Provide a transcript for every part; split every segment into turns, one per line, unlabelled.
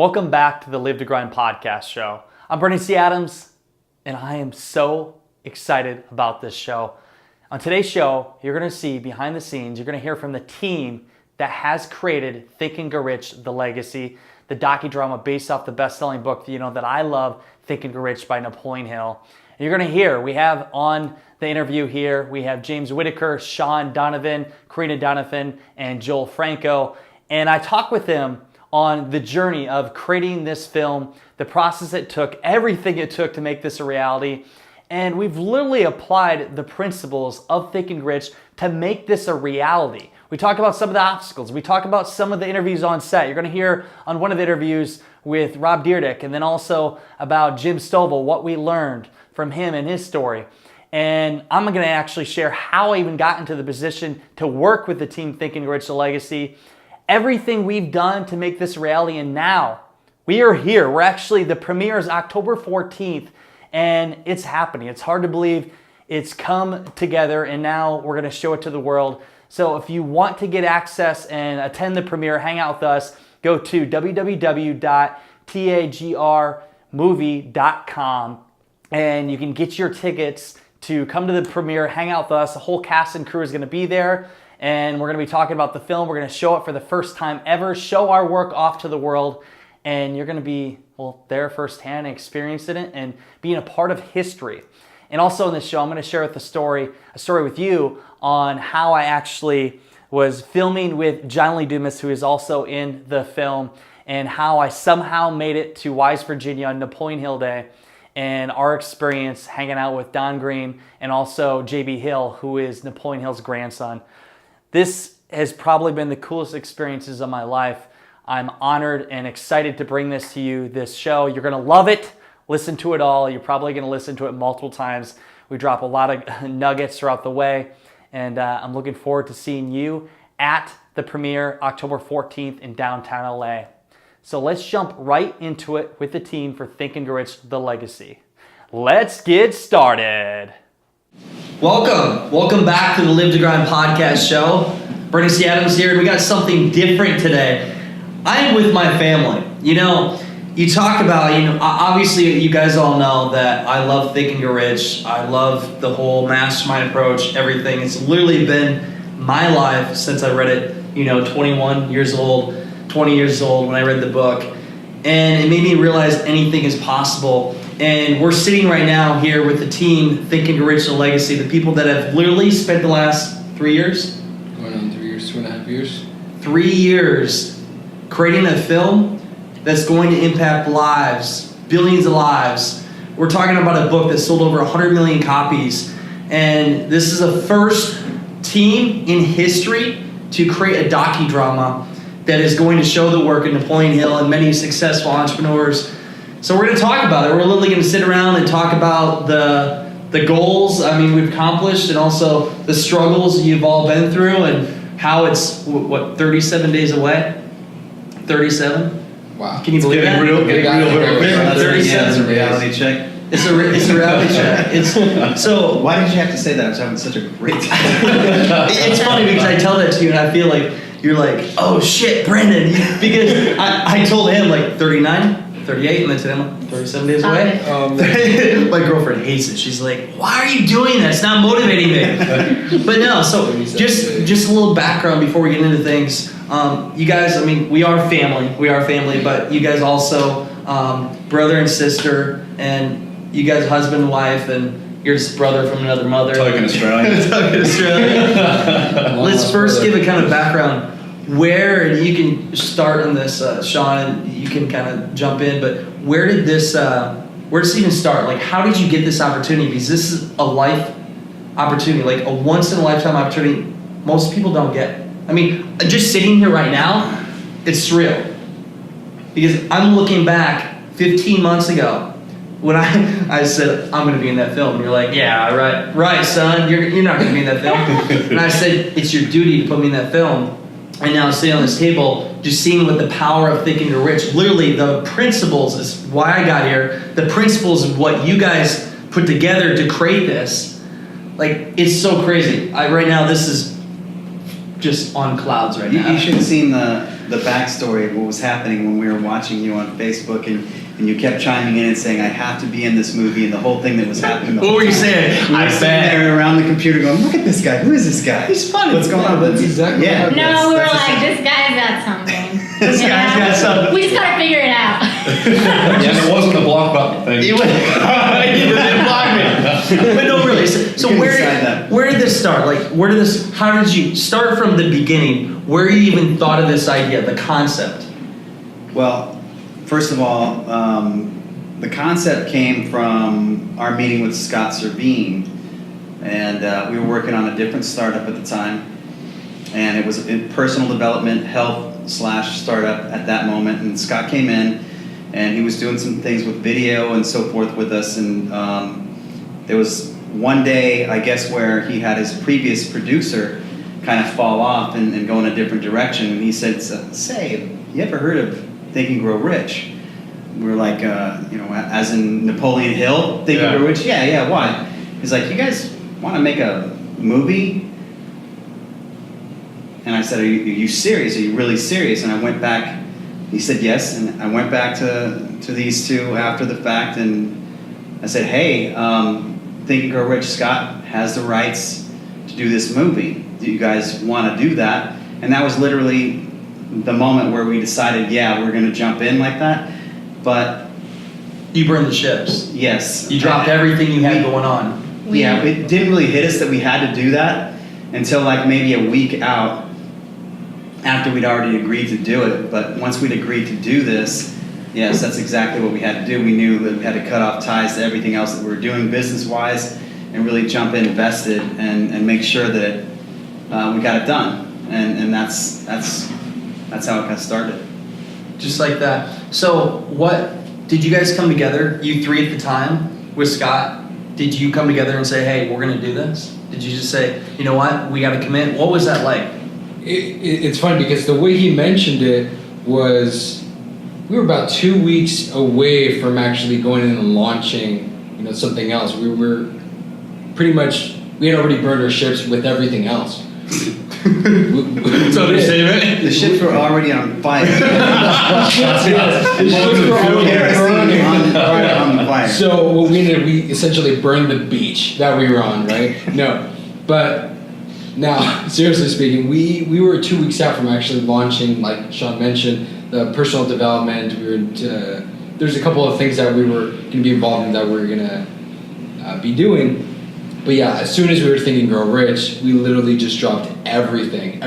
Welcome back to the Live to Grind podcast show. I'm Bernie C. Adams, and I am so excited about this show. On today's show, you're going to see behind the scenes, you're going to hear from the team that has created Think and Grow Rich, The Legacy, the docudrama based off the best-selling book that I love, Think and Grow Rich by Napoleon Hill. And you're going to hear, we have on the interview here, we have James Whitaker, Sean Donovan, Karina Donovan, and Joel Franco. And I talk with them on the journey of creating this film, the process it took, everything it took to make this a reality. And we've literally applied the principles of Think and Grow Rich to make this a reality. We talk about some of the obstacles. We talk about some of the interviews on set. You're going to hear on one of the interviews with Rob Dyrdek, and then also about Jim Stovall, what we learned from him and his story. And I'm going to actually share how I even got into the position to work with the team Think and Grow Rich, The Legacy. Everything we've done to make this a reality, and now we are here. We're actually, the premiere is October 14th, and it's happening. It's hard to believe it's come together, and now we're going to show it to the world. So if you want to get access and attend the premiere, hang out with us, go to www.tagrmovie.com, and you can get your tickets to come to the premiere, hang out with us. The whole cast and crew is going to be there. And we're going to be talking about the film. We're going to show it for the first time ever, show our work off to the world. And you're going to be, there firsthand and experiencing it and being a part of history. And also in this show, I'm going to share a story with you on how I actually was filming with John Lee Dumas, who is also in the film, and how I somehow made it to Wise, Virginia on Napoleon Hill Day, and our experience hanging out with Don Green and also J.B. Hill, who is Napoleon Hill's grandson. This has probably been the coolest experiences of my life. I'm honored and excited to bring this to you, this show. You're going to love it. Listen to it all. You're probably going to listen to it multiple times. We drop a lot of nuggets throughout the way, and I'm looking forward to seeing you at the premiere October 14th in downtown LA. So let's jump right into it with the team for Think and Grow Rich, The Legacy. Let's get started. Welcome back to the Live to Grind podcast show. Bernie C. Adams here, and we got something different today. I am with my family. You talk about, obviously you guys all know that I love Think and Grow Rich. I love the whole Mastermind approach, everything. It's literally been my life since I read it, 20 years old when I read the book. And it made me realize anything is possible. And we're sitting right now here with the team, Think and Grow Rich, The Legacy, the people that have literally spent the last 3 years?
Going on 3 years, 2.5 years.
3 years creating a film that's going to impact lives, billions of lives. We're talking about a book that sold over 100 million copies. And this is the first team in history to create a docudrama that is going to show the work of Napoleon Hill and many successful entrepreneurs. So we're going to talk about it. We're literally going to sit around and talk about the goals we've accomplished, and also the struggles you've all been through, and how it's 37 days away. 37.
Wow.
Can you believe that?
Getting real.
37.
It's a reality check.
It's a reality check. So
why did you have to say that? I was having such a great time.
It's funny because I tell that to you and I feel like you're like, oh shit, Brandon, because I told him 39. 38, and then today I'm 37 days away. My girlfriend hates it. She's like, why are you doing that? It's not motivating me. But no, so just a little background before we get into things. You guys, we are family, but you guys also brother and sister, and you guys husband and wife, and you're just brother from another mother.
Token Australian.
Let's first give a kind of background. Where, and you can start on this, Sean, and you can kind of jump in, but where did this even start? How did you get this opportunity? Because this is a life opportunity, a once-in-a-lifetime opportunity most people don't get. Just sitting here right now, it's surreal. Because I'm looking back 15 months ago when I said, I'm going to be in that film. And you're like, yeah, right, son, you're not going to be in that film. And I said, it's your duty to put me in that film. And now sitting on this table, just seeing what the power of Think and Grow Rich, literally the principles is why I got here. The principles of what you guys put together to create this. It's so crazy. Right now, this is just on clouds right now.
You should have seen the the backstory of what was happening when we were watching you on Facebook, and you kept chiming in and saying, I have to be in this movie, and the whole thing that was happening.
What were you saying?
We were sitting there around the computer going, look at this guy. Who is this guy?
He's funny.
What's going on?
That's exactly what happened.
No, we were
that's
like,
essentially-
this guy's got something.
This guy's got something.
We just gotta figure it out.
Yes, it wasn't the block button thing.
You didn't block me. But no, really. So
You can
where
decide that.
where did this start? Like, how did you start from the beginning? Where you even thought of this idea, the concept?
Well, first of all, the concept came from our meeting with Scott Servine, and we were working on a different startup at the time, and it was in personal development, health / startup at that moment. And Scott came in, and he was doing some things with video and so forth with us, and there was one day, I guess, where he had his previous producer kind of fall off and go in a different direction, and he said, say, you ever heard of Think and Grow Rich? We were like, as in Napoleon Hill, Think and Grow Rich? Yeah, why? He's like, you guys want to make a movie? And I said, are you serious? Are you really serious? And I went back, he said yes, and I went back to these two after the fact, and I said, hey, Think and Grow Rich, Scott has the rights to do this movie. Do you guys want to do that? And that was literally the moment where we decided, yeah, we're going to jump in like that. But
You burned the ships.
yes.
You dropped everything you had going on.
Yeah, it didn't really hit us that we had to do that until like maybe a week out after we'd already agreed to do it. But once we'd agreed to do this, yes, that's exactly what we had to do. We knew that we had to cut off ties to everything else that we were doing business-wise and really jump in, invested, and make sure that we got it done. And that's how it got started.
Just like that. So what, did you guys come together, you three at the time, with Scott? Did you come together and say, hey, we're going to do this? Did you just say, you know what, we got to commit? What was that like?
It's funny because the way he mentioned it was, we were about 2 weeks away from actually going in and launching, something else. We were pretty much, we had already burned our ships with everything else.
So to say it.
The ships were already on fire.
The ships were already burning.
on the fire.
So what we did, we essentially burned the beach that we were on, right? No, but now, seriously speaking, we were 2 weeks out from actually launching, like Sean mentioned, the personal development. There's a couple of things that we were going to be involved in that we were going to be doing. But yeah, as soon as we were thinking Grow Rich, we literally just dropped everything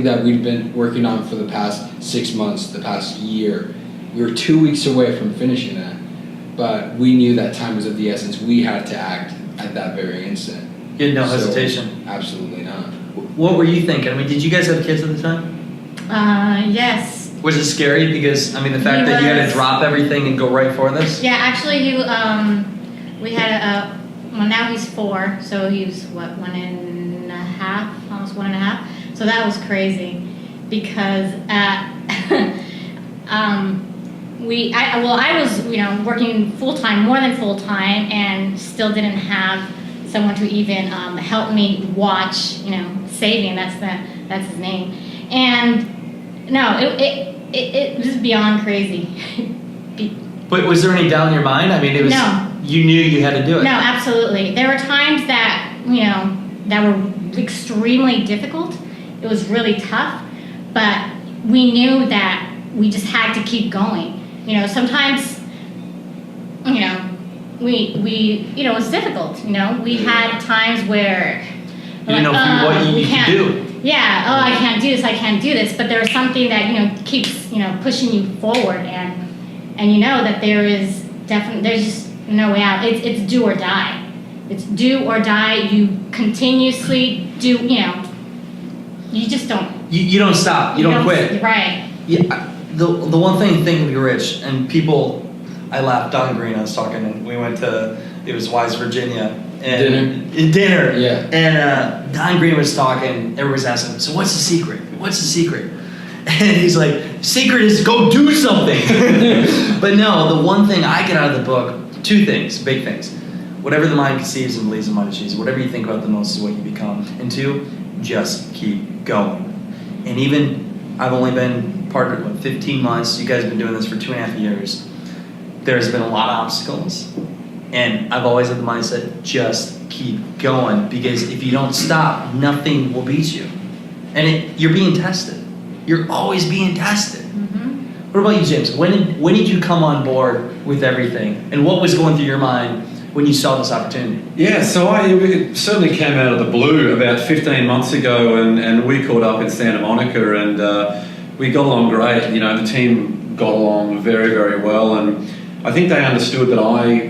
that we'd been working on for the past 6 months, the past year. We were 2 weeks away from finishing that, but we knew that time was of the essence. We had to act at that very instant.
You had no hesitation?
Absolutely not.
What were you thinking? I mean, did you guys have kids at the time?
Yes.
Was it scary? Because, I mean, the fact
He
that you had to
was.
drop everything and go right for this?
Yeah, actually, we had well, now he's 4, so he was, what, 1.5, almost 1.5. So that was crazy because I was, working full-time, more than full-time, and still didn't have someone to even help me watch, Saving, that's his name. And no, it was beyond crazy.
But was there any doubt in your mind? I mean, it was.
No.
You knew you had to do it.
No, absolutely. There were times that, that were extremely difficult. It was really tough, but we knew that we just had to keep going. Sometimes, it was difficult. We had times where
You didn't know what you could do.
Yeah, I can't do this, I can't do this. But there's something that, keeps, pushing you forward, and you know that there's just no way out. It's do or die. It's do or die. You continuously do, you just don't.
You don't stop. You don't quit.
Right.
Yeah. The one thing, Think and Be Rich, and people, I laughed. Don Green, I was talking, and we went to, it was Wise, Virginia. And dinner.
Yeah.
And Don Green was talking, everybody's asking him, so what's the secret? What's the secret? And he's like, secret is go do something. But no, the one thing I get out of the book, 2 things, big things. Whatever the mind conceives and believes, the mind achieves. Whatever you think about the most is what you become. And 2, just keep going. And even I've only been partnered with 15 months. You guys have been doing this for 2.5 years. There's been a lot of obstacles, and I've always had the mindset, just keep going, because if you don't stop, nothing will beat you. And you're being tested. You're always being tested. What about you, James? When did you come on board with everything? And what was going through your mind when you saw this opportunity?
Yeah, so it certainly came out of the blue about 15 months ago, and we caught up in Santa Monica, and we got along great. You know, the team got along very, very well, and I think they understood that I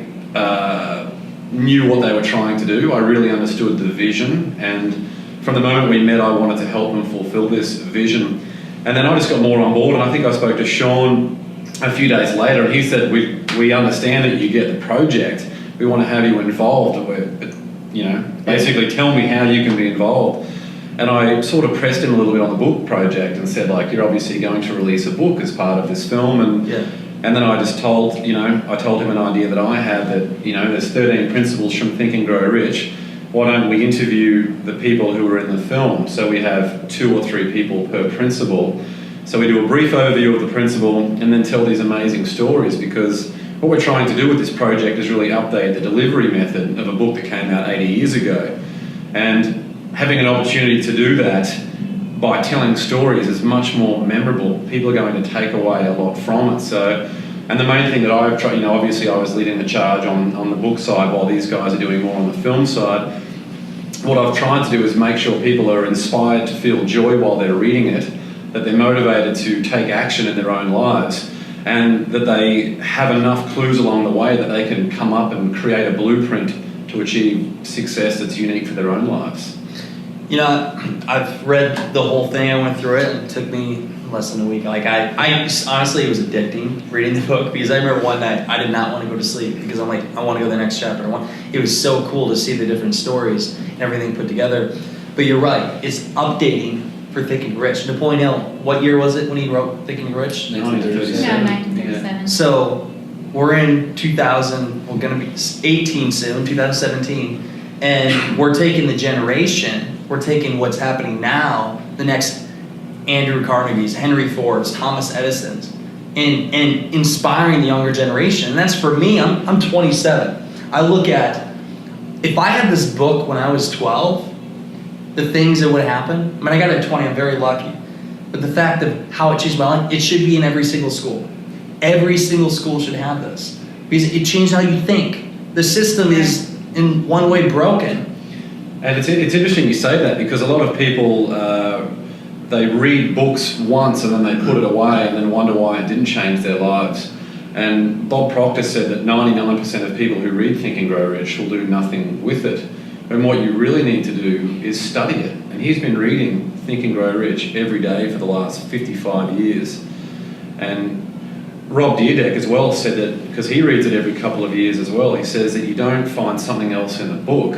knew what they were trying to do. I really understood the vision, and from the moment we met, I wanted to help them fulfill this vision. And then I just got more on board, and I think I spoke to Sean a few days later, and he said, we understand that you get the project. We want to have you involved. You know, basically tell me how you can be involved. And I sort of pressed him a little bit on the book project and said, like, you're obviously going to release a book as part of this film. And then I just told him an idea that I had, that, you know, there's 13 principles from Think and Grow Rich. Why don't we interview the people who are in the film? So we have 2 or 3 people per principle. So we do a brief overview of the principle and then tell these amazing stories, because what we're trying to do with this project is really update the delivery method of a book that came out 80 years ago. And having an opportunity to do that by telling stories is much more memorable. People are going to take away a lot from it. So, and the main thing that I've tried, you know, obviously I was leading the charge on the book side while these guys are doing more on the film side. What I've tried to do is make sure people are inspired to feel joy while they're reading it, that they're motivated to take action in their own lives, and that they have enough clues along the way that they can come up and create a blueprint to achieve success that's unique for their own lives.
You know, I've read the whole thing. I went through it, and it took me less than a week. Like, I honestly, it was addicting reading the book, because I remember one night I did not want to go to sleep, because I'm like, I want to go to the next chapter. It was so cool to see the different stories and everything put together. But you're right, it's updating for Think and Rich. Napoleon Hill, what year was it when he wrote Think and Rich?
1937.
1937.
So we're in 2000, we're going to be 18 soon, 2017, and we're taking the generation, we're taking what's happening now, the next Andrew Carnegie's, Henry Ford's, Thomas Edison's, and inspiring the younger generation. And that's for me, I'm 27. I look at, if I had this book when I was 12, the things that would happen, I mean, I got it at 20, I'm very lucky. But the fact of how it changed my life, it should be in every single school. Every single school should have this, because it changed how you think. The system is in one way broken.
And it's interesting you say that, because a lot of people, they read books once and then they put it away and then wonder why it didn't change their lives. And Bob Proctor said that 99% of people who read Think and Grow Rich will do nothing with it. And what you really need to do is study it. And he's been reading Think and Grow Rich every day for the last 55 years. And Rob Dyrdek as well said that, because he reads it every couple of years as well, he says that you don't find something else in the book,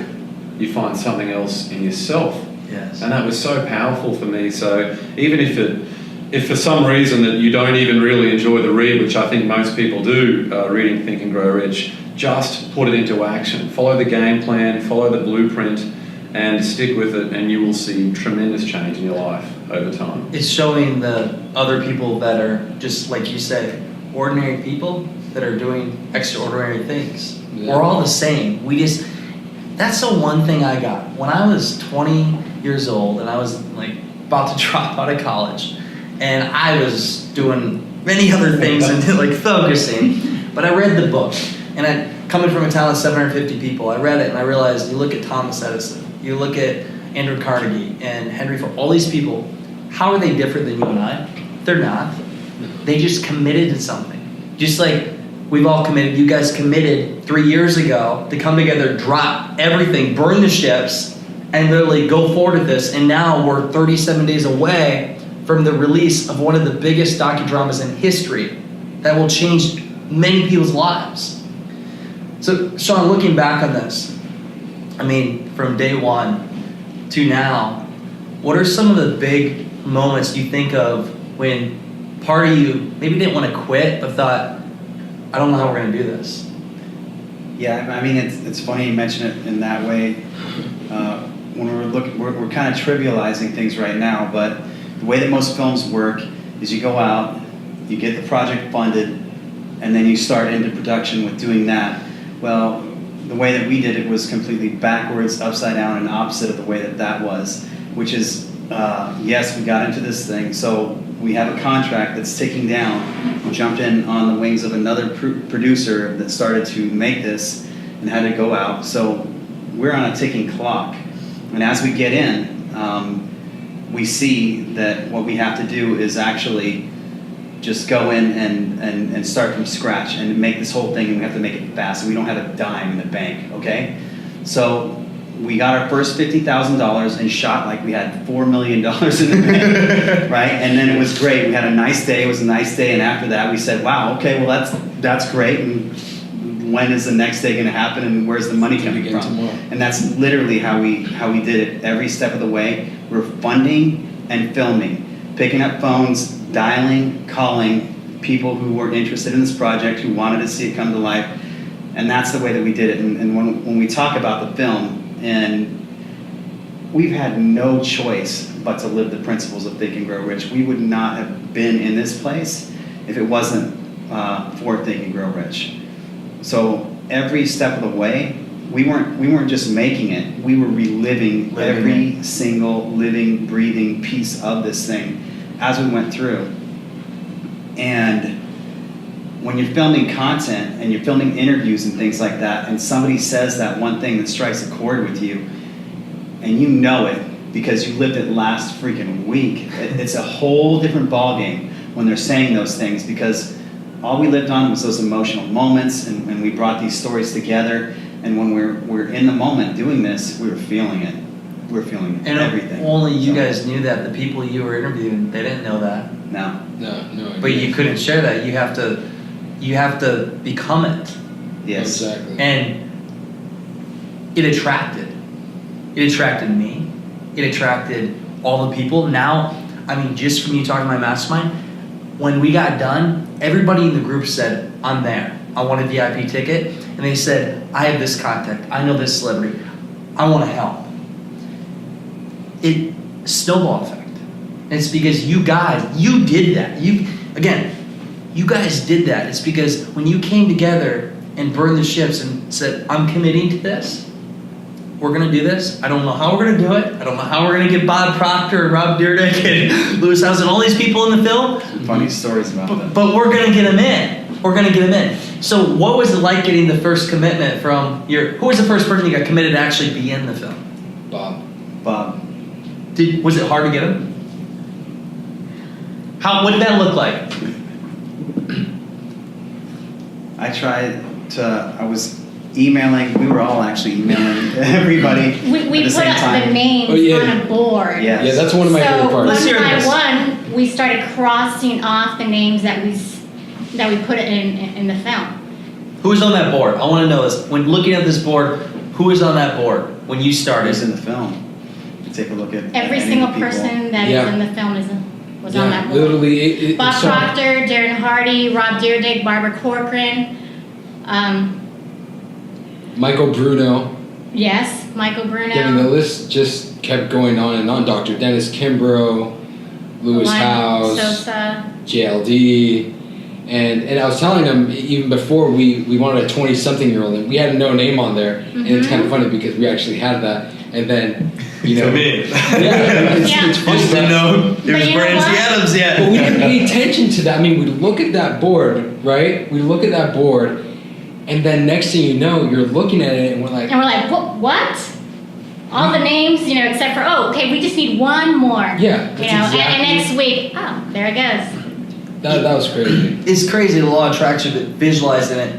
you find something else in yourself.
Yes.
And that was so powerful for me. So even if for some reason that you don't even really enjoy the read, which I think most people do, reading Think and Grow Rich, just put it into action. Follow the game plan, follow the blueprint, and stick with it, and you will see tremendous change in your life over time.
It's showing the other people that are, just like you said, ordinary people that are doing extraordinary things.
Yeah.
We're all the same. That's the one thing I got. When I was 20 years old and I was like about to drop out of college, and I was doing many other things and like focusing, but I read the book, and coming from a town of 750 people, I read it and I realized, you look at Thomas Edison, you look at Andrew Carnegie and Henry Ford, all these people, how are they different than you and I? They're not. They just committed to something. Just like we've all committed, you guys committed 3 years ago to come together, drop everything, burn the ships, and literally go forward with this. And now we're 37 days away from the release of one of the biggest docudramas in history that will change many people's lives. So, Sean, looking back on this, I mean, from day one to now, what are some of the big moments you think of when part of you maybe didn't want to quit, but thought, I don't know how we're going to do this?
Yeah, I mean, it's funny you mention it in that way. When we're kind of trivializing things right now, but The way that most films work is you go out, you get the project funded, and then you start into production with doing that. Well, the way that we did it was completely backwards, upside down, and opposite of the way that that was, which is, yes, we got into this thing, so we have a contract that's ticking down. We jumped in on the wings of another producer that started to make this and had to go out. So we're on a ticking clock. And as we get in, we see that what we have to do is actually just go in and start from scratch and make this whole thing, and we have to make it fast, and we don't have a dime in the bank, okay? So we got our first $50,000 and shot like we had $4 million in the bank, right? And then it was great. We had a nice day. It was a nice day, and after that we said, wow, okay, well that's great, and when is the next day going to happen, and where's the money coming from?
Tomorrow.
And that's literally how we did it every step of the way. We're funding and filming, picking up phones, dialing, calling people who were interested in this project, who wanted to see it come to life, and that's the way that we did it. And when we talk about the film, and we've had no choice but to live the principles of Think and Grow Rich. We would not have been in this place if it wasn't for Think and Grow Rich. So every step of the way, we weren't just making it, we were reliving every single living, breathing piece of this thing as we went through. And when you're filming content and you're filming interviews and things like that, and somebody says that one thing that strikes a chord with you, and you know it because you lived it last freaking week, it's a whole different ballgame when they're saying those things, because all we lived on was those emotional moments, and we brought these stories together. And when we're in the moment doing this, we were feeling it. We were feeling
And
everything.
only you guys knew that. The people you were interviewing, they didn't know that.
No.
No.
But you couldn't share that. You have to become it.
Yes.
Exactly.
And it attracted me. It attracted all the people. Now, I mean, just from you talking to my mastermind, when we got done, everybody in the group said, I'm there. I want a VIP ticket. And they said, I have this contact. I know this celebrity. I want to help. It snowball effect. And it's because you did that. You guys did that. It's because when you came together and burned the ships and said, I'm committing to this. We're going to do this. I don't know how we're going to do it. I don't know how we're going to get Bob Proctor and Rob Dyrdek and Lewis House and all these people in the film.
Funny stories about that.
But we're going to get them in. We're going to get them in. So what was it like getting the first commitment from who was the first person you got committed to actually be in the film?
Bob.
Was it hard to get him? What did that look like?
I was emailing, we were all actually emailing everybody
We
at the
put
same
up
time.
the names on a board.
Yes.
Yeah, that's one of my favorite parts.
Let's hear
One by
this.
one, we started crossing off the names that we put in the film.
Who was on that board? I want to know this. When looking at this board, who was on that board when you
It
started?
was in the film. You take a look at
Every
any
single
of the people.
person that
Yeah.
is in the film was on that board.
Literally.
Bob Proctor, Darren Hardy, Rob Dyrdek, Barbara Corcoran,
Michael Bruno.
yes, Michael Bruno.
I mean, the list just kept going on and on. Dr. Dennis Kimbrough, Lewis
Lionel
House,
Sosa.
JLD. And I was telling them, even before we wanted a 20-something-year-old, and we had no name on there. And it's kind of funny because we actually had that. And then,
To me.
it's funny.
Just didn't know it
But
was
you know
Brandy
what?
Adams yet.
But we didn't pay attention to that. I mean, we look at that board, right? We look at that board, and then next thing you know, you're looking at it, and we're like,
What? All the names, except for, okay, we just need one more.
Yeah, that's exactly.
And next week, there it goes.
that was crazy.
It's crazy, the law of attraction, but visualizing it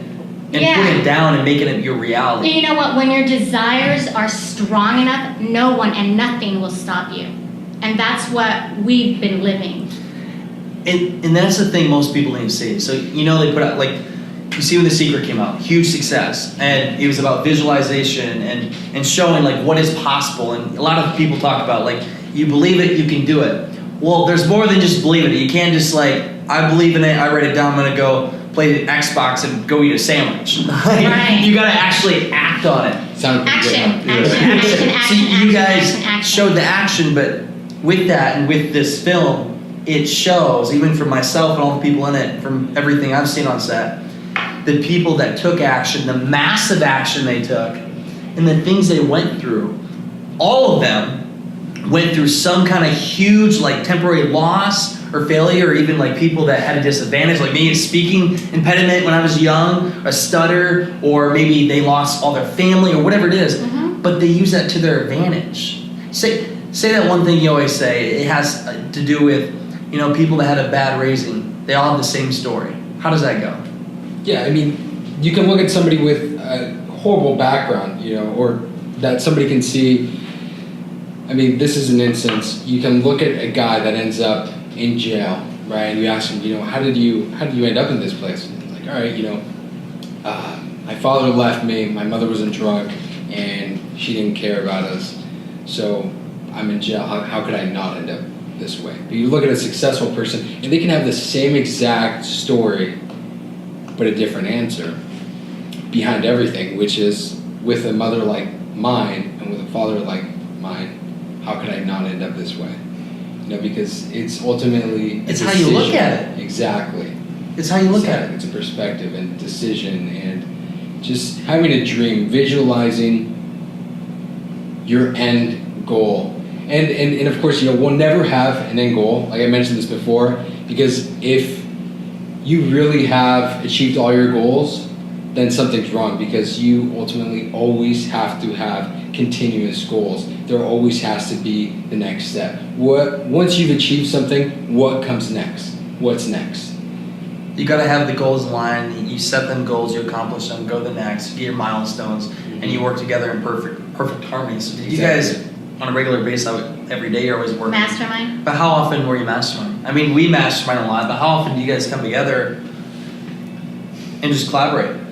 and
Yeah.
putting it down and making it your reality.
And you know what? When your desires are strong enough, no one and nothing will stop you. And that's what we've been living.
And that's the thing most people need to see. So, they put out, you see when The Secret came out, huge success. And it was about visualization and showing, what is possible. And a lot of people talk about, you believe it, you can do it. Well, there's more than just believing it. You can't just, I believe in it, I write it down, I'm going to go play Xbox and go eat a sandwich.
Right.
You got to actually act on it.
Sounded pretty
Action,
good.
action, action,
So you guys
action.
showed the action, but with that and with this film, it shows, even for myself and all the people in it, from everything I've seen on set, the people that took action, the massive action they took, and the things they went through, all of them went through some kind of huge like temporary loss or failure, or even like people that had a disadvantage, like maybe a speaking impediment when I was young, a stutter, or maybe they lost all their family or whatever it is, but they use that to their advantage. Say that one thing you always say. It has to do with, you know, people that had a bad raising. They all have the same story. How does that go?
Yeah, I mean, you can look at somebody with a horrible background, you know, or that somebody can see. I mean, this is an instance. You can look at a guy that ends up in jail, right? And you ask him, you know, how did you end up in this place? And he's like, all right, you know, my father left me. My mother was in drug, and she didn't care about us. So I'm in jail. How could I not end up this way? But you look at a successful person, and they can have the same exact story, but a different answer behind everything, which is with a mother like mine and with a father like mine, how could I not end up this way? You know, because it's ultimately
It's how you look at it.
Exactly.
It's how you look at it.
It's a perspective and decision, and just having a dream, visualizing your end goal. And of course, you know, we'll never have an end goal, like I mentioned this before, because if you really have achieved all your goals, then something's wrong, because you ultimately always have to have continuous goals. There always has to be the next step. Once you've achieved something, what comes next? What's next?
You got to have the goals in line. You set them goals, you accomplish them, go to the next, you get your milestones, and you work together in perfect harmony. So did you guys, on a regular basis, every day you're always working?
Mastermind.
But how often were you mastermind? I mean, we mastermind a lot, but how often do you guys come together and just collaborate?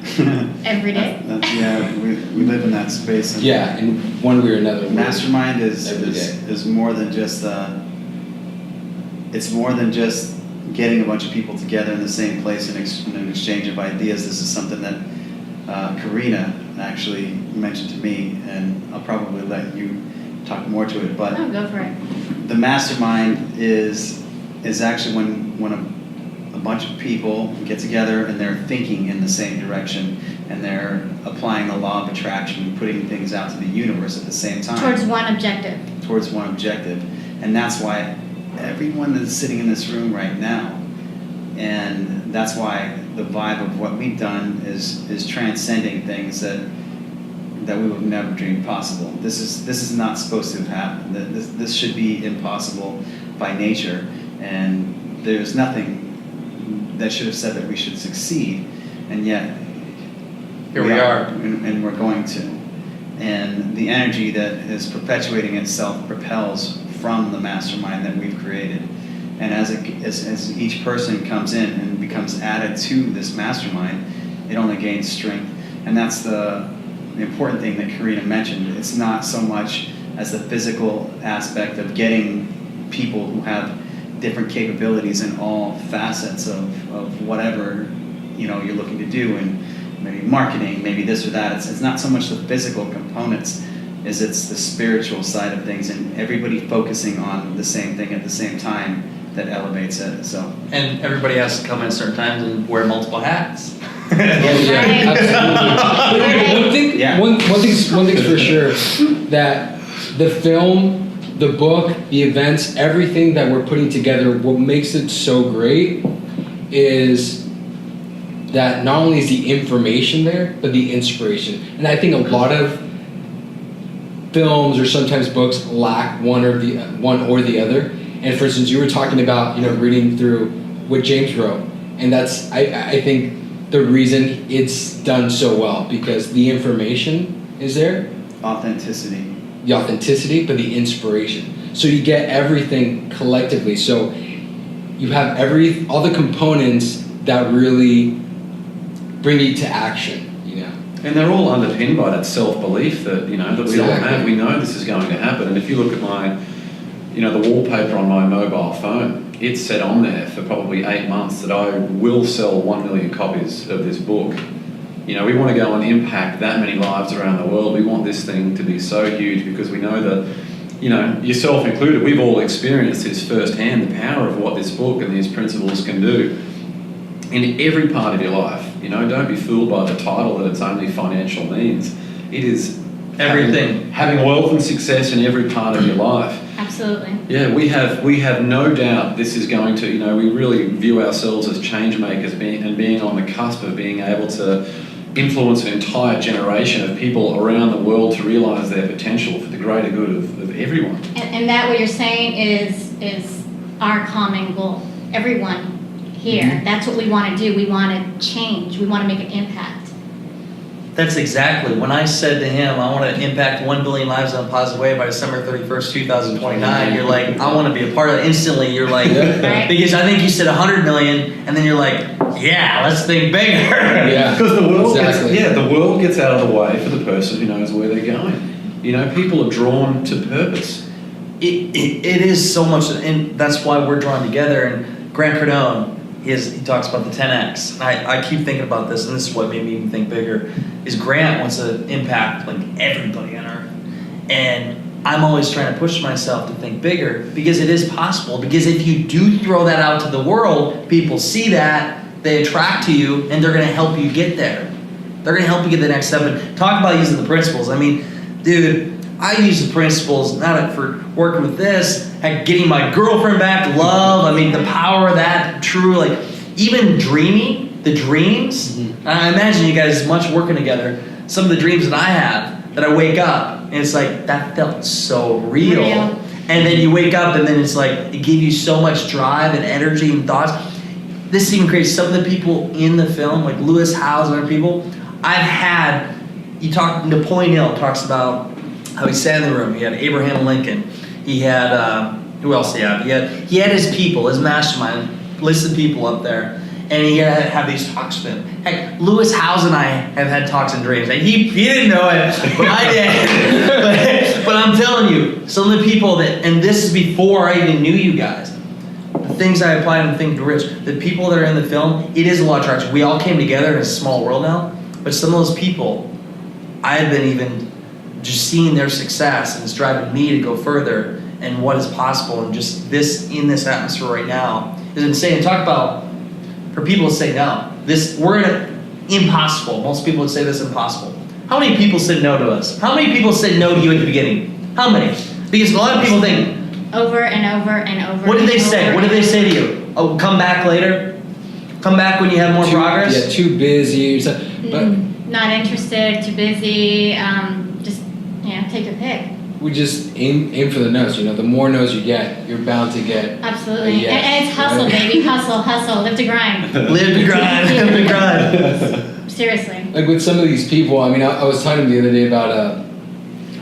Every day.
Yeah, we live in that space. And
Yeah, in one way or another.
Mastermind
every day.
is more than just it's more than just getting a bunch of people together in the same place in an exchange of ideas. This is something that Karina actually mentioned to me, and I'll probably let you talk more to it. But
Oh, go for it.
the mastermind is actually when a bunch of people get together and they're thinking in the same direction, and they're applying the law of attraction and putting things out to the universe at the same time.
Towards one objective.
Towards one objective. And that's why everyone that's sitting in this room right now, and that's why the vibe of what we've done is transcending things that we would never dream possible. This is not supposed to have happened. This should be impossible by nature, and there's nothing that should have said that we should succeed, and yet
Here we are.
and we're going to. And the energy that is perpetuating itself propels from the mastermind that we've created. And as each person comes in and becomes added to this mastermind, it only gains strength. And that's the important thing that Karina mentioned. It's not so much as the physical aspect of getting people who have different capabilities in all facets of whatever you're looking to do, and maybe marketing, maybe this or that. It's not so much the physical components as it's the spiritual side of things, and everybody focusing on the same thing at the same time that elevates it. So
And everybody has to come in at certain times and wear multiple hats.
Absolutely.
Yeah.
One thing's for sure, that the film, the book, the events, everything that we're putting together, what makes it so great is that not only is the information there, but the inspiration. And I think a lot of films or sometimes books lack one or the other. And for instance, you were talking about reading through what James wrote, and that's I think the reason it's done so well, because the information is there,
authenticity,
but the inspiration. So you get everything collectively. So you have all the components that really bring you to action.
And they're all underpinned by that self-belief that we all have. We know this is going to happen. And if you look at my, the wallpaper on my mobile phone, it's set on there for probably 8 months that I will sell 1 million copies of this book. We want to go and impact that many lives around the world. We want this thing to be so huge because we know that yourself included, we've all experienced this firsthand, the power of what this book and these principles can do in every part of your life. Don't be fooled by the title that it's only financial means. It is
everything.
Having wealth and success in every part of your life.
Absolutely.
Yeah, we have no doubt this is going to, we really view ourselves as change makers being on the cusp of being able to influence an entire generation of people around the world to realize their potential for the greater good of everyone.
And that what you're saying is our common goal. Everyone here, that's what we want to do. We want to change. We want to make an impact.
That's exactly. When I said to him, I want to impact 1 billion lives in a positive way by December 31st, 2029, you're like, I want to be a part of it. Instantly, you're like,
Right.
Because I think you said 100 million, and then you're like, yeah, let's think bigger.
Yeah.
Because the world
Exactly.
the world gets out of the way for the person who knows where they're going. People are drawn to purpose.
It is so much, and that's why we're drawn together. And Grant Cardone, he talks about the 10X. I keep thinking about this, and this is what made me even think bigger, is Grant wants to impact like everybody on Earth. And I'm always trying to push myself to think bigger because it is possible. Because if you do throw that out to the world, people see that, they attract to you, and they're going to help you get there. They're going to help you get the next step. And talk about using the principles. I mean, dude, I use the principles not for working with this, getting my girlfriend back, love. I mean, the power of that, true, like even dreaming, the dreams.
Mm-hmm.
I imagine you guys much working together. Some of the dreams that I have, that I wake up and it's like, that felt so real. And then you wake up and then it's like, it gave you so much drive and energy and thoughts. This even creates some of the people in the film, like Lewis Howes and other people. Napoleon Hill talks about how he sat in the room. He had Abraham Lincoln. He had, who else he had? He had his people, his mastermind, list of people up there. And he had have these talks with him. Heck, Lewis Howes and I have had talks in dreams. And he didn't know it, but I did. but I'm telling you, some of the people and this is before I even knew you guys, the things I applied in Think Rich, the people that are in the film, it is a lot of traction. We all came together in a small world now, but some of those people, I have been even just seeing their success, and it's driving me to go further and what is possible, and just this in this atmosphere right now is insane. Talk about for people to say no. We're in an impossible. Most people would say this impossible. How many people said no to us? How many people said no to you at the beginning? How many? Because a lot of people think
Over and over and over.
What did they
and
say?
over
What did they
and
say to you? Oh, come back later? Come back when you have more progress?
Yeah, too busy or something. But
not interested, too busy, just take your pick.
we just aim for the no's. The more no's you get, you're bound to get
Absolutely.
a yes,
And it's hustle,
right?
baby. Hustle, live to grind.
Live to grind, live to grind.
Seriously.
Like with some of these people, I was talking the other day about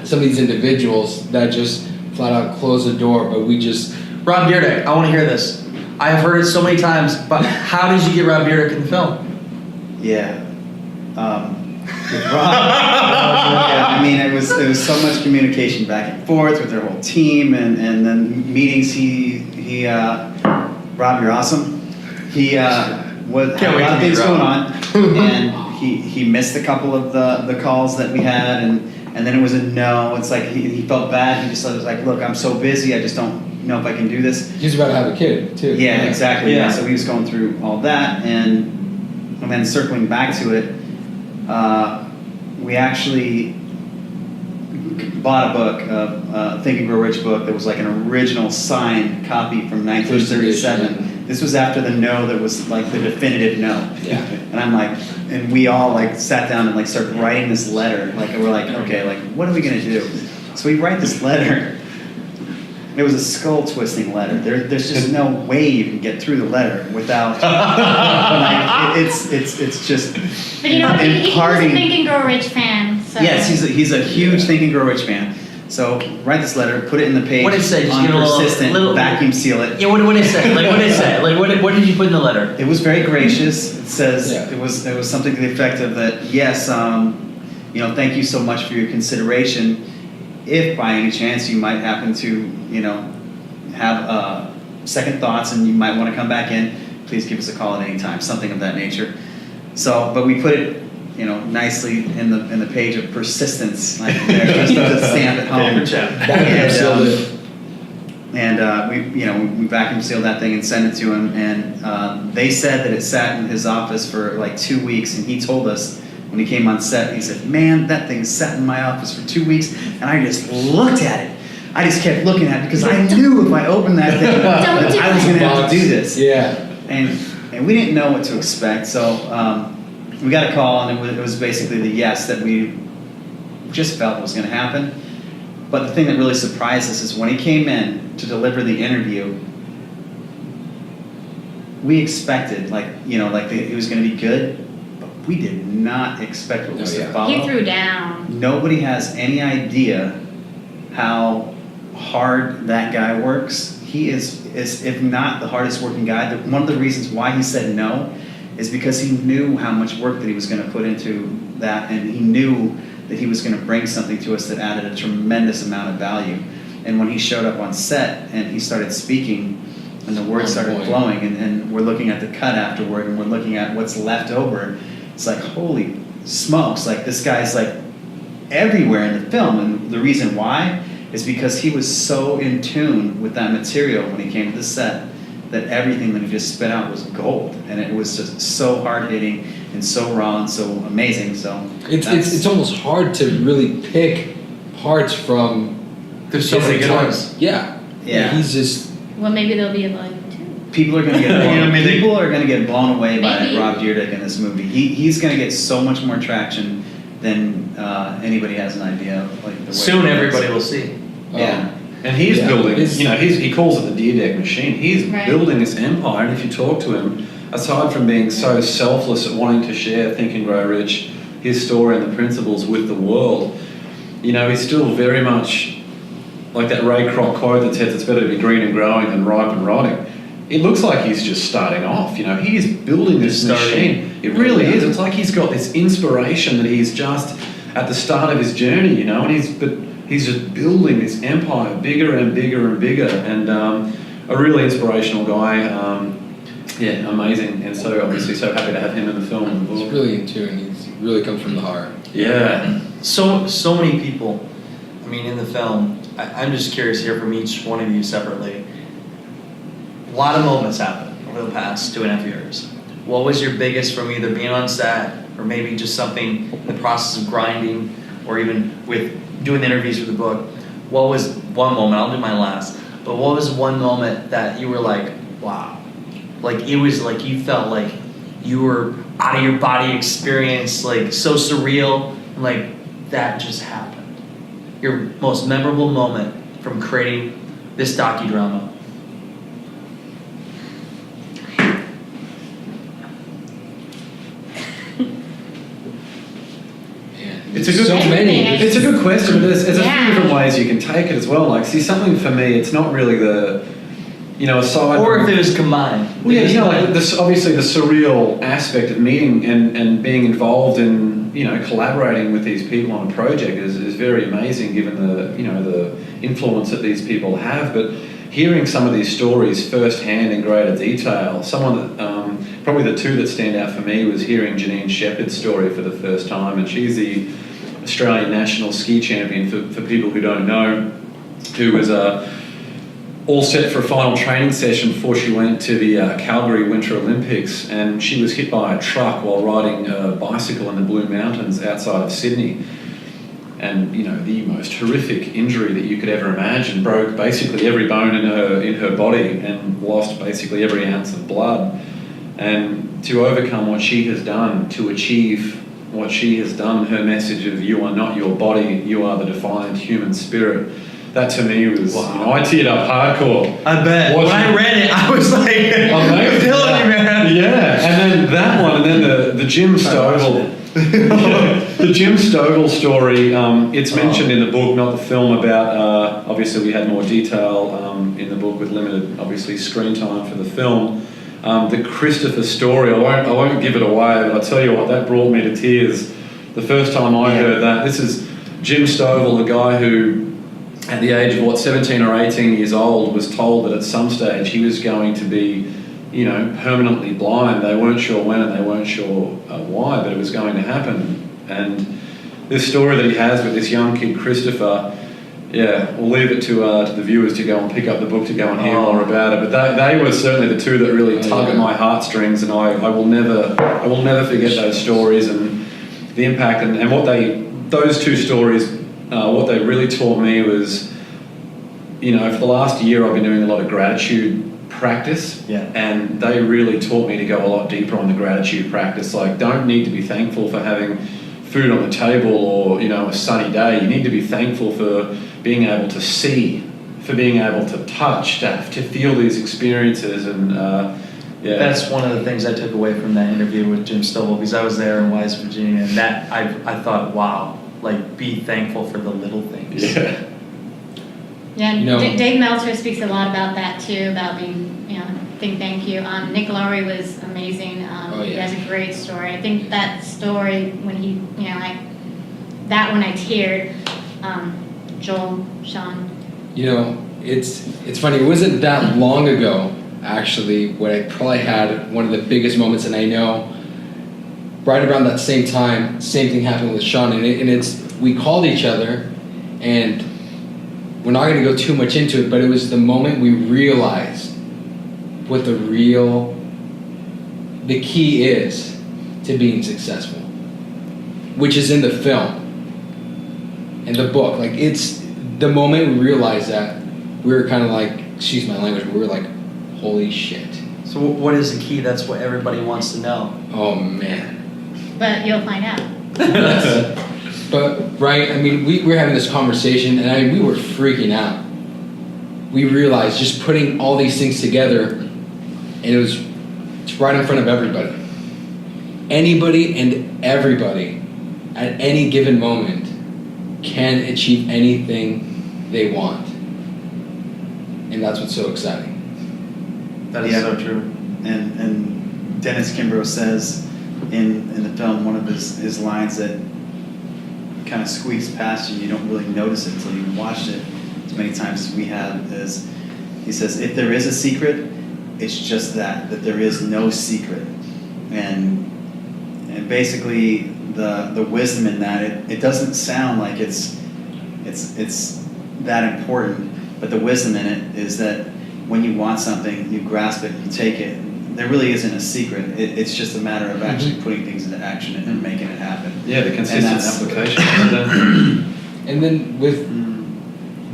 some of these individuals that just flat out close the door, but we just...
Rob Dyrdek, I want to hear this. I have heard it so many times, but how did you get Rob Dyrdek in the film?
Yeah. With Rob, I mean, it was so much communication back and forth with their whole team, and then meetings. Rob, you're awesome. He had a lot of things going on, and he missed a couple of the calls that we had, and then it was a no. It's like he felt bad. He just was like, look, I'm so busy. I just don't know if I can do this.
He's about to have a kid, too.
Yeah, exactly.
Yeah.
Yeah. So he was going through all that, and then circling back to it, we actually bought a book, Think and Grow Rich book, that was like an original signed copy from 1937. This was after the no that was like the definitive no.
Yeah.
And I'm like, and we all like sat down and like started writing this letter. Like, we're like, okay, like what are we gonna do? So we write this letter. It was a skull twisting letter. There's just no way you can get through the letter without. Like, it's just.
But he's a
imparting.
Think and Grow Rich fan. So.
Yes, he's a huge Think and Grow Rich fan. So write this letter, put it in the page.
What did it say? Just
on
give it a
persistent,
little-
vacuum seal it.
Yeah, what did it say? Like, what did it say? Like, what did you put in the letter?
It was very gracious. It says
Yeah.
it was something to the effect of that. Yes, thank you so much for your consideration. If by any chance you might happen to, have second thoughts and you might want to come back in, please give us a call at any time. Something of that nature. So, but we put it nicely in the page of persistence, like there, just to stamp it home. And we vacuum sealed that thing and sent it to him, and they said that it sat in his office for like 2 weeks, and he told us when he came on set, he said, "Man, that thing sat in my office for 2 weeks, and I just looked at it. I just kept looking at it because I knew if I opened that thing, that I was going to have to do this."
Yeah.
And we didn't know what to expect, so we got a call, and it was basically the yes that we just felt was going to happen. But the thing that really surprised us is when he came in to deliver the interview, we expected, it was going to be good, but we did not expect what was to follow.
He threw down.
Nobody has any idea how hard that guy works. He is if not the hardest working guy. One of the reasons why he said no is because he knew how much work that he was going to put into that, and he knew that he was going to bring something to us that added a tremendous amount of value. And when he showed up on set and he started speaking and the words started flowing, and we're looking at the cut afterward and we're looking at what's left over, it's like, holy smokes, like this guy's like everywhere in the film. And the reason why is because he was so in tune with that material when he came to the set that everything that he just spit out was gold, and it was just so hard-hitting and so raw and so amazing. So
it's almost hard to really pick parts from.
There's so many good ones.
Yeah. He's just.
Well, maybe there'll be like 2.
People are going to get people are going to get blown away by
Maybe.
Rob Dyrdek in this movie. He's going to get so much more traction than anybody has an idea of. Like the way
Soon everybody will see.
Yeah.
And he's building, he calls it the Dyrdek Machine. He's
Right.
building this empire, and if you talk to him, aside from being so selfless at wanting to share Think and Grow Rich, his story and the principles with the world, he's still very much like that Ray Kroc quote that says it's better to be green and growing than ripe and rotting. It looks like he's just starting off. He is building this machine. It really is. It's like he's got this inspiration that he's just at the start of his journey, and he's just building this empire bigger and bigger and bigger, and a really inspirational guy. Amazing, and so obviously so happy to have him in the film.
He's really in tune. He really comes from the heart.
Yeah.
So many people. I mean, in the film, I'm just curious to hear from each one of you separately. A lot of moments happen over the past 2.5 years. What was your biggest from either being on set or maybe just something in the process of grinding or even with doing the interviews for the book? What was one moment, I'll do my last, but what was one moment that you were like, wow, like it was like you felt like you were out of your body experience, like so surreal, and like that just happened? Your most memorable moment from creating this docudrama?
It's a good
It's
a good question, but there's a few
Yeah.
different ways you can take it as well. Like, see, something for me, it's not really aside
Or
from,
if it was combined.
well, obviously the surreal aspect of meeting and being involved in, collaborating with these people on a project is very amazing, given the influence that these people have. But hearing some of these stories firsthand in greater detail, someone that probably the two that stand out for me was hearing Janine Shepherd's story for the first time, and she's the Australian national ski champion for people who don't know, who was all set for a final training session before she went to the Calgary Winter Olympics, and she was hit by a truck while riding a bicycle in the Blue Mountains outside of Sydney. And the most horrific injury that you could ever imagine, broke basically every bone in her body and lost basically every ounce of blood. And to overcome what she has done, to achieve what she has done, her message of "you are not your body, you are the defined human spirit," that to me was, I teared up hardcore.
I bet. When I read it, I was like, I'm telling you, man.
Yeah, and then that one, and then the Jim Stovall. The Jim Stovall story, it's mentioned in the book, not the film, about, obviously we had more detail in the book with limited, obviously, screen time for the film. The Christopher story, I won't give it away, but I'll tell you what, that brought me to tears the first time I heard that. This is Jim Stovall, a guy who, at the age of 17 or 18 years old, was told that at some stage he was going to be permanently blind. They weren't sure when and they weren't sure why, but it was going to happen. And this story that he has with this young kid, Christopher, we'll leave it to the viewers to go and pick up the book to go and hear more about it. But they were certainly the two that really tug at my heartstrings, and I will never forget those stories and the impact and what those two stories, what they really taught me was, for the last year I've been doing a lot of gratitude practice, and they really taught me to go a lot deeper on the gratitude practice. Like, don't need to be thankful for having food on the table or a sunny day. You need to be thankful for being able to see, for being able to touch, to feel these experiences. And
that's one of the things I took away from that interview with Jim Stovall, because I was there in Wise, Virginia, and that I thought, wow, like, be thankful for the little things.
Dave Meltzer speaks a lot about that too, about being, thank you. Nick Lowry was amazing. He has a great story. I think that story, when he, that one I teared. Joel, Sean.
It's funny. It wasn't that long ago, actually, when I probably had one of the biggest moments, and I know right around that same time, same thing happened with Sean, and we called each other, and we're not going to go too much into it, but it was the moment we realized what the key is to being successful, which is in the film and the book. Like, it's the moment we realized that, we were kind of like, excuse my language, but we were like, holy shit.
So what is the key? That's what everybody wants to know.
Oh, man.
But you'll find out.
But, right, I mean, we were having this conversation, and we were freaking out. We realized just putting all these things together, and it's right in front of everybody. Anybody and everybody at any given moment can achieve anything they want. And that's what's so exciting.
That is so true.
And Dennis Kimbrough says in the film, one of his lines that kind of squeaks past you don't really notice it until you've watched it as many times as we have, is he says, if there is a secret, it's just that there is no secret. And basically the wisdom in that, it doesn't sound like it's that important, but the wisdom in it is that when you want something, you grasp it, you take it. There really isn't a secret. It's just a matter of actually putting things into action and making it happen.
Yeah, the consistent application.
And then with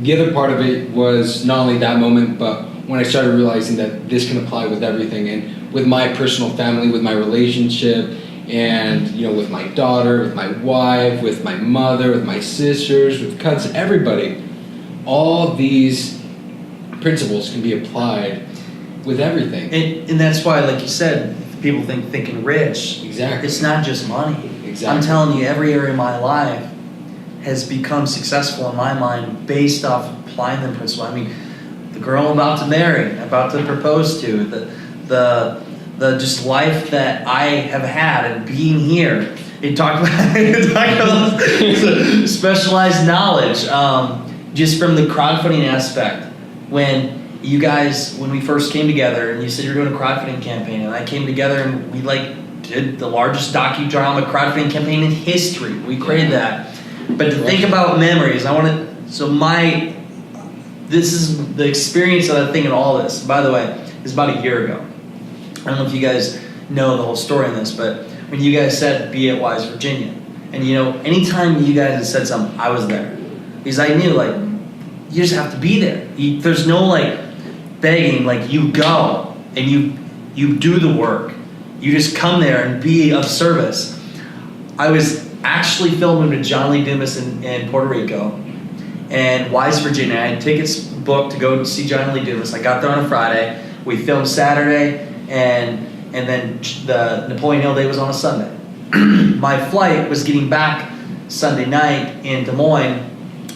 the other part of it was not only that moment, but when I started realizing that this can apply with everything, and with my personal family, with my relationship, and with my daughter, with my wife, with my mother, with my sisters, with cousins, everybody, all these principles can be applied with everything.
And that's why, like you said, people thinking rich.
Exactly.
It's not just money.
Exactly.
I'm telling you, every area of my life has become successful in my mind based off applying the principle. I mean, the girl I'm about to marry, about to propose to, the just life that I have had and being here. It talked about specialized knowledge, just from the crowdfunding aspect. When we first came together, and you said you were doing a crowdfunding campaign, and I came together and we did the largest docudrama crowdfunding campaign in history. We created that. But to think about memories, this is the experience that I'm thinking all this. By the way, is about a year ago. I don't know if you guys know the whole story on this, but when you guys said be at Wise, Virginia, and anytime you guys had said something, I was there. Because I knew, you just have to be there. There's no, begging. You go, and you do the work. You just come there and be of service. I was actually filming with John Lee Dumas in Puerto Rico, and Wise, Virginia. I had tickets booked to go see John Lee Dumas. I got there on a Friday. We filmed Saturday, and then the Napoleon Hill Day was on a Sunday. My flight was getting back Sunday night in Des Moines.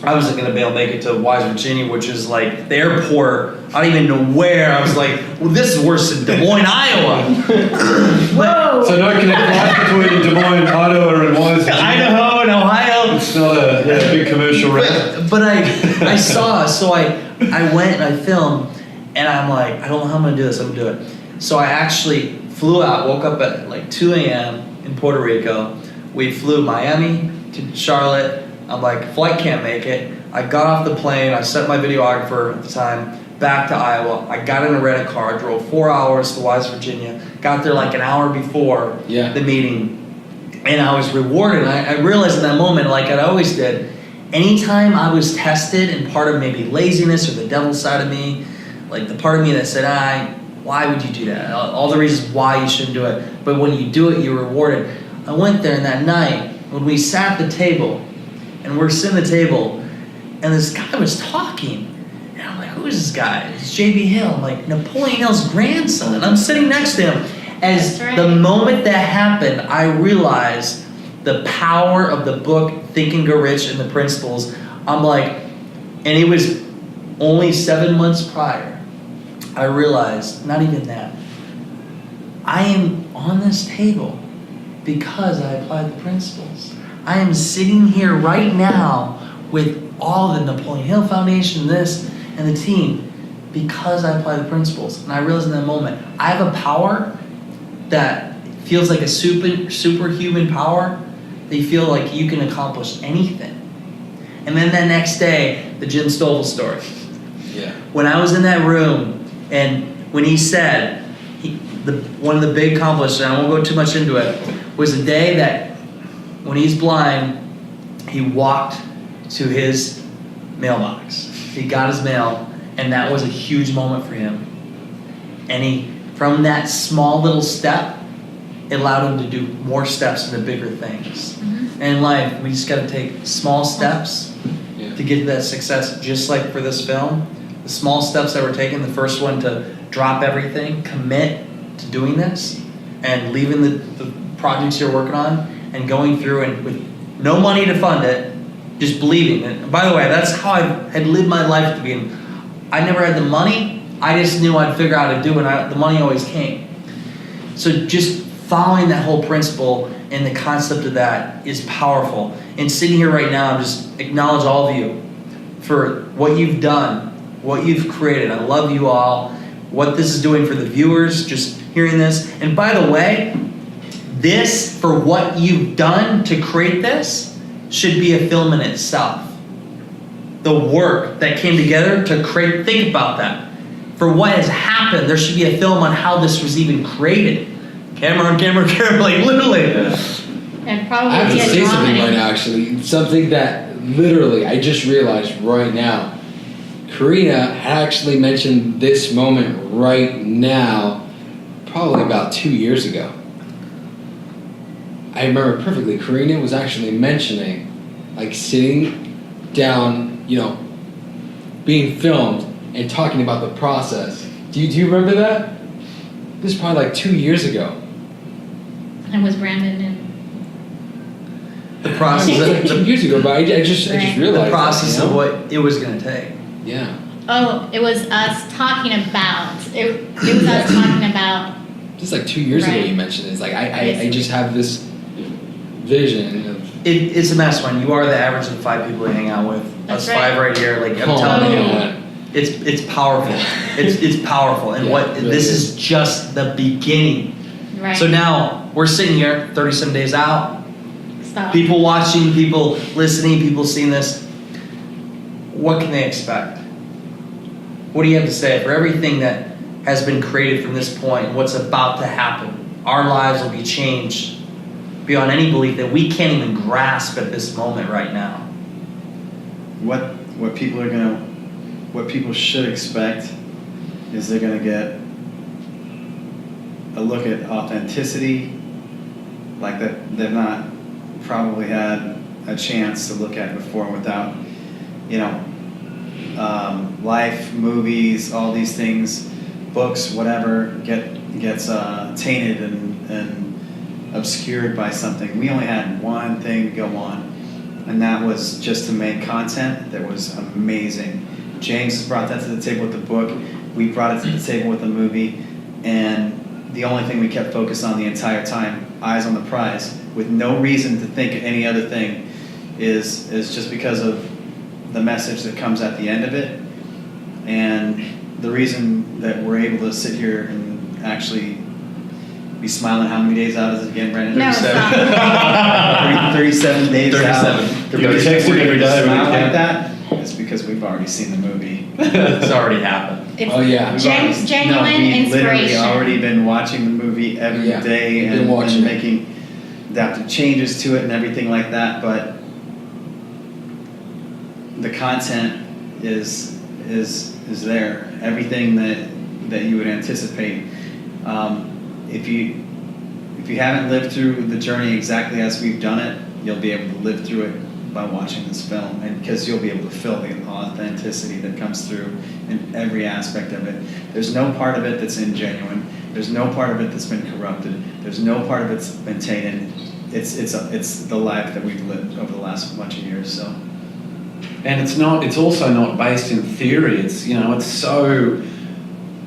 I wasn't going to be able to make it to Wise, Virginia, which is the airport. I don't even know where. I was like, well, this is worse than Des Moines, Iowa.
Whoa!
So no connection between Des Moines, Idaho, and Wise, Virginia.
Idaho and Ohio.
It's not a big commercial route.
But I saw, so I went and I filmed, And I'm like, I don't know how I'm gonna do this, I'm gonna do it. So I actually flew out, woke up at like 2 a.m. in Puerto Rico. We flew Miami to Charlotte. I'm like, flight can't make it. I got off the plane, I sent my videographer at the time back to Iowa. I got in a rental car, drove 4 hours to West Virginia, got there like an hour before the meeting, and I was rewarded. I realized in that moment, like I always did, anytime I was tested and part of maybe laziness or the devil side of me, like the part of me that said, why would you do that? All the reasons why you shouldn't do it. But when you do it, you're rewarded. I went there, and that night, when we sat at the table, and we're sitting at the table, and this guy was talking, and I'm like, who is this guy? It's J.B. Hill. I'm like, Napoleon Hill's grandson, and I'm sitting next to him. As the moment that happened, I realized the power of the book, Think and Grow Rich, and the principles. I'm like, and it was only 7 months prior, I realized, not even that, I am on this table because I applied the principles. I am sitting here right now with all the Napoleon Hill Foundation, this, and the team because I applied the principles. And I realized in that moment, I have a power that feels like a superhuman power that you feel like you can accomplish anything. And then that next day, the Jim Stovall story.
Yeah.
When I was in that room, and when he said, one of the big accomplishments, and I won't go too much into it, was the day that when he's blind, he walked to his mailbox. He got his mail, and that was a huge moment for him. And from that small little step, it allowed him to do more steps into bigger things. And in life, we just got to take small steps to get to that success, just like for this film. The small steps that we're taking, the first one to drop everything, commit to doing this, and leaving the projects you're working on, and going through and with no money to fund it, just believing it. And by the way, that's how I had lived my life at the beginning. I never had the money, I just knew I'd figure out how to do it, the money always came. So just following that whole principle and the concept of that is powerful. And sitting here right now, I'm just acknowledge all of you for what you've done, what you've created. I love you all. What this is doing for the viewers, just hearing this. And by the way, this, for what you've done to create this, should be a film in itself. The work that came together to create, think about that. For what has happened, there should be a film on how this was even created. Camera on camera, like literally.
And probably
I have to
be a
say something
drawing.
right now, actually. Something that literally I just realized right now. Karina actually mentioned this moment right now, probably about 2 years ago. I remember perfectly. Karina was actually mentioning, like sitting down, being filmed and talking about the process. Do you remember that? This is probably like 2 years ago.
And was Brandon in?
The process
It was like 2 years ago, but I just realized
the process
that,
of what it was going to take.
Yeah.
Oh, it was us talking about. It was us talking about.
Just like 2 years ago,
Right.
you mentioned it. It's like I just have this vision of.
It's a mastermind. You are the average of the 5 people you hang out with.
That's
Us 5 right here. Like I'm
Oh,
telling you,
man.
it's powerful. It's powerful. And
Yeah, it really
this
is.
is just the beginning.
Right.
So now we're sitting here, 30-some days out.
Stop.
People watching, people listening, people seeing this. What can they expect? What do you have to say for everything that has been created from this point, what's about to happen? Our lives will be changed beyond any belief that we can't even grasp at this moment right now.
What people should expect is they're gonna get a look at authenticity like that they've not probably had a chance to look at before without, life, movies, all these things, books, whatever, gets tainted and obscured by something. We only had one thing to go on, and that was just to make content that was amazing. James brought that to the table with the book. We brought it to the table with the movie, and the only thing we kept focused on the entire time, eyes on the prize, with no reason to think any other thing, is just because of the message that comes at the end of it. And the reason that we're able to sit here and actually be smiling, how many days out is it again, Brandon?
No, it's
37 days
37.
out.
You're texting every day.
Smile like that. It's because we've already seen the movie.
It's already happened.
It's
Oh, yeah.
genuine
we've literally
inspiration.
already been watching the movie every
Yeah,
day
we've been
and
watching it.
making adaptive changes to it and everything like that. But the content is there. Everything that you would anticipate. If you haven't lived through the journey exactly as we've done it, you'll be able to live through it by watching this film, and because you'll be able to feel the authenticity that comes through in every aspect of it. There's no part of it that's ingenuine. There's no part of it that's been corrupted. There's no part of it that's been tainted. It's the life that we've lived over the last bunch of years. So.
And it's also not based in theory. It's so,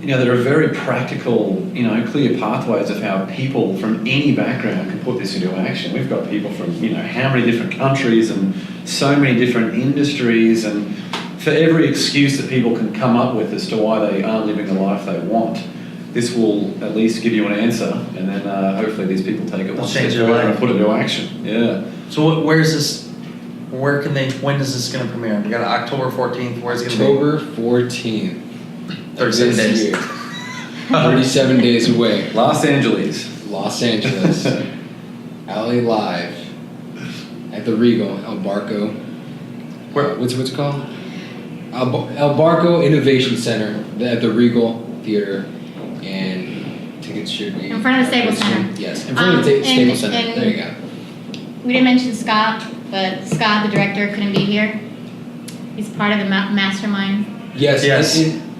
there are very practical, clear pathways of how people from any background can put this into action. We've got people from, how many different countries and so many different industries, and for every excuse that people can come up with as to why they aren't living the life they want, this will at least give you an answer, and then hopefully these people take it one step further and put it into action. Yeah.
So where's this? When is this going to premiere? We got October 14th. Where's it going to
October 14th.
37
this
days.
year. 37 days away.
Los Angeles.
Los Angeles. LA Live. At the Regal, El Barco. What's it called? El Barco Innovation Center at the Regal Theater. And tickets should be...
In front of the Staples Center.
Yes, in front of the Staples Center. There you go.
We didn't mention Scott, but Scott, the director, couldn't be here. He's part of the Mastermind.
Yes.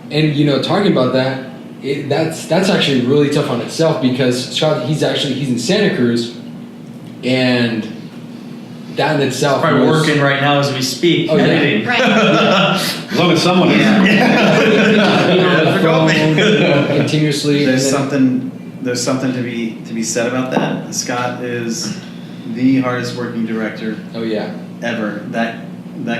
And talking about that, that's actually really tough on itself, because Scott, he's in Santa Cruz, and that in itself
Probably working right now as we speak.
Oh, yeah.
editing.
Right.
As long as someone is.
continuously.
There's something to be said about that. Scott is the hardest working director
Oh yeah.
ever. That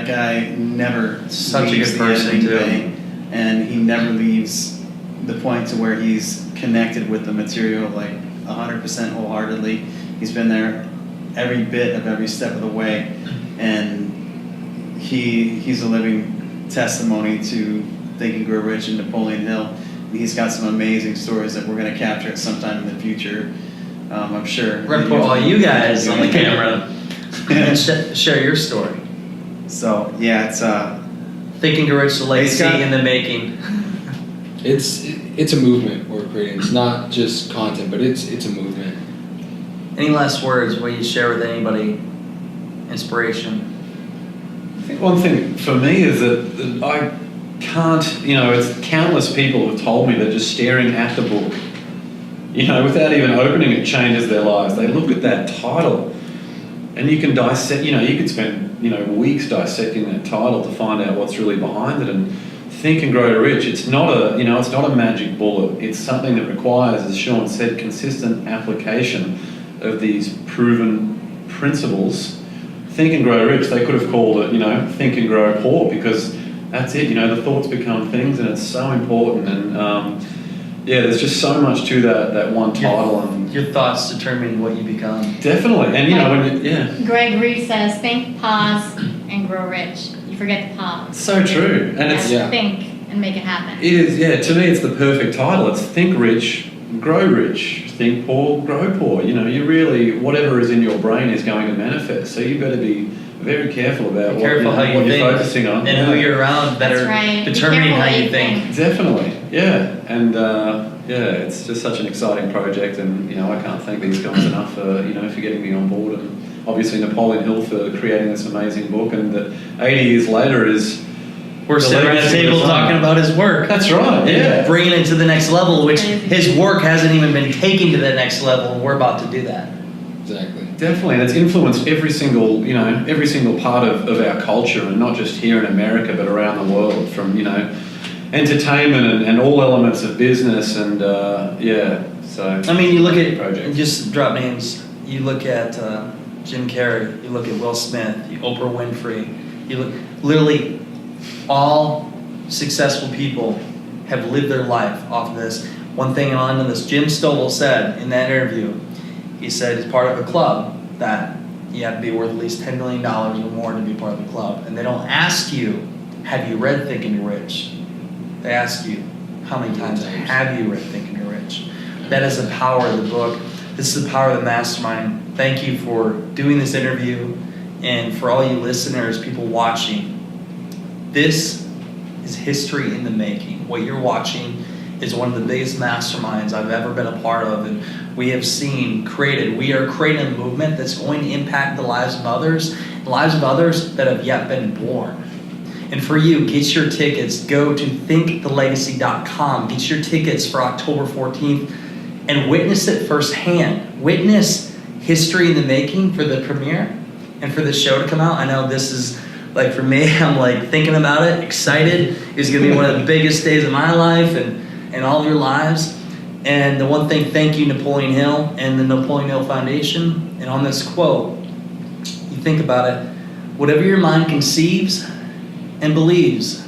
guy never
Such a
leaves
good
the
person,
editing
too.
bay, and he never leaves the point to where he's connected with the material like 100% wholeheartedly. He's been there every bit of every step of the way, and he's a living testimony to Think and Grow Rich and Napoleon Hill. He's got some amazing stories that we're going to capture at some time in the future. I'm sure.
We're going to put all you guys on the camera and share your story.
So yeah, it's
Think and Grow Rich, the legacy
Scott.
in the making.
It's a movement we're creating. It's not just content, but it's a movement.
Any last words? Will you share with anybody? Inspiration.
I think one thing for me is that I can't, it's countless people have told me that just staring at the book, without even opening it, changes their lives. They look at that title and you can dissect, you could spend, weeks dissecting that title to find out what's really behind it. And Think and Grow Rich, it's not a magic bullet. It's something that requires, as Sean said, consistent application of these proven principles. Think and Grow Rich, they could have called it, Think and Grow Poor, because that's it, the thoughts become things, and it's so important. And there's just so much to that one title. And
Your thoughts determine what you become.
definitely. And
Greg Reed says, think, pause, and grow rich. You forget to pause.
so true. And it's
Think and make it happen.
It is, to me it's the perfect title. It's Think Rich, Grow Rich. Think Poor, Grow Poor. You really, whatever is in your brain is going to manifest. So you've got to be very careful about
Be careful how you
what
think
you're focusing on.
and who you're around that
That's
are
right. Be
determining
careful
how
what
you
you
think.
Definitely, and it's just such an exciting project, and I can't thank these guys enough for for getting me on board, and obviously Napoleon Hill for creating this amazing book, and that 80 years later is
We're sitting at a table talking about his work.
That's right,
And bringing it to the next level, which
Amazing.
his work hasn't even been taken to the next level, and we're about to do that.
Exactly.
Definitely, and it's influenced every single part of our culture, and not just here in America, but around the world, from entertainment and all elements of business, and so.
I mean, you look at,
project.
just drop names, you look at Jim Carrey, you look at Will Smith, Oprah Winfrey, you look, literally all successful people have lived their life off of this. One thing on this, Jim Stovall said in that interview, he said he's part of a club that you have to be worth at least $10 million or more to be part of the club. And they don't ask you, have you read Think and You're Rich? They ask you, how many times have you read Think and You're Rich? That is the power of the book. This is the power of the Mastermind. Thank you for doing this interview, and for all you listeners, people watching. This is history in the making. What you're watching is one of the biggest masterminds I've ever been a part of, and we have seen created. We are creating a movement that's going to impact the lives of others that have yet been born. And for you, get your tickets. Go to thinkthelegacy.com. Get your tickets for October 14th and witness it firsthand. Witness history in the making for the premiere and for the show to come out. I know this is, like, for me, I'm like thinking about it, excited. It's going to be one of the biggest days of my life and all of your lives. And the one thing, thank you, Napoleon Hill and the Napoleon Hill Foundation. And on this quote, you think about it, whatever your mind conceives and believes,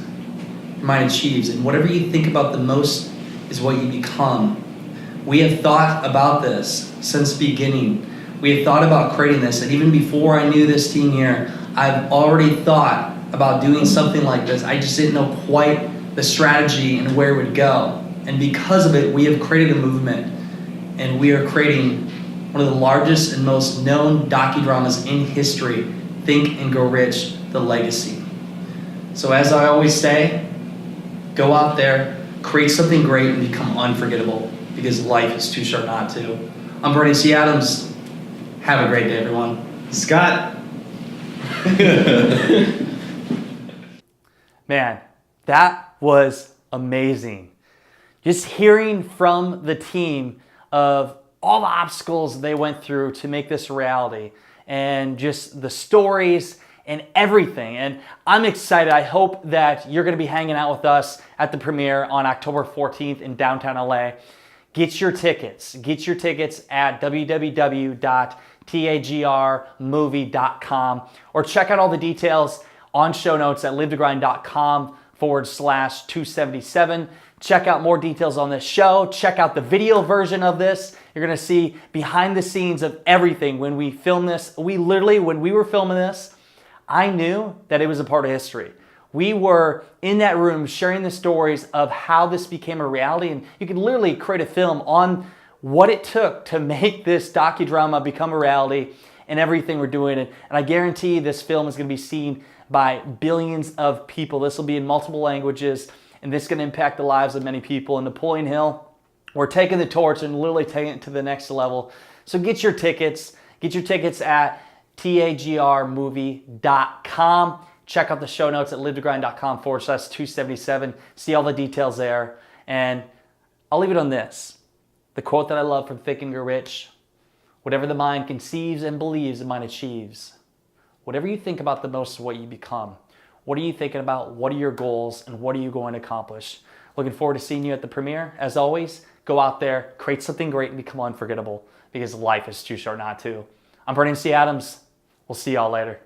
your mind achieves. And whatever you think about the most is what you become. We have thought about this since the beginning. We have thought about creating this. And even before I knew this team here, I've already thought about doing something like this. I just didn't know quite the strategy and where it would go. And because of it, we have created a movement. And we are creating one of the largest and most known docudramas in history, Think and Grow Rich, The Legacy. So as I always say, go out there, create something great, and become unforgettable, because life is too short not to. I'm Bernie C. Adams. Have a great day, everyone.
Scott.
Man, that was amazing. Just hearing from the team of all the obstacles they went through to make this a reality, and just the stories and everything. And I'm excited. I hope that you're going to be hanging out with us at the premiere on October 14th in downtown LA. Get your tickets. Get your tickets at www.tagrmovie.com, or check out all the details on show notes at livetogrind.com/277. Check out more details on this show. Check out the video version of this. You're going to see behind the scenes of everything. When we film this, when we were filming this, I knew that it was a part of history. We were in that room sharing the stories of how this became a reality, and you could literally create a film on what it took to make this docudrama become a reality and everything we're doing. And I guarantee this film is going to be seen by billions of people. This will be in multiple languages, and this is going to impact the lives of many people. And Napoleon Hill, we're taking the torch and literally taking it to the next level. So get your tickets. Get your tickets at tagrmovie.com. Check out the show notes at livetogrind.com/277. See all the details there. And I'll leave it on this. The quote that I love from Think and Grow Rich: whatever the mind conceives and believes, the mind achieves. Whatever you think about the most is what you become. What are you thinking about? What are your goals? And what are you going to accomplish? Looking forward to seeing you at the premiere. As always, go out there, create something great, and become unforgettable, because life is too short not to. I'm Bernie C. Adams. We'll see y'all later.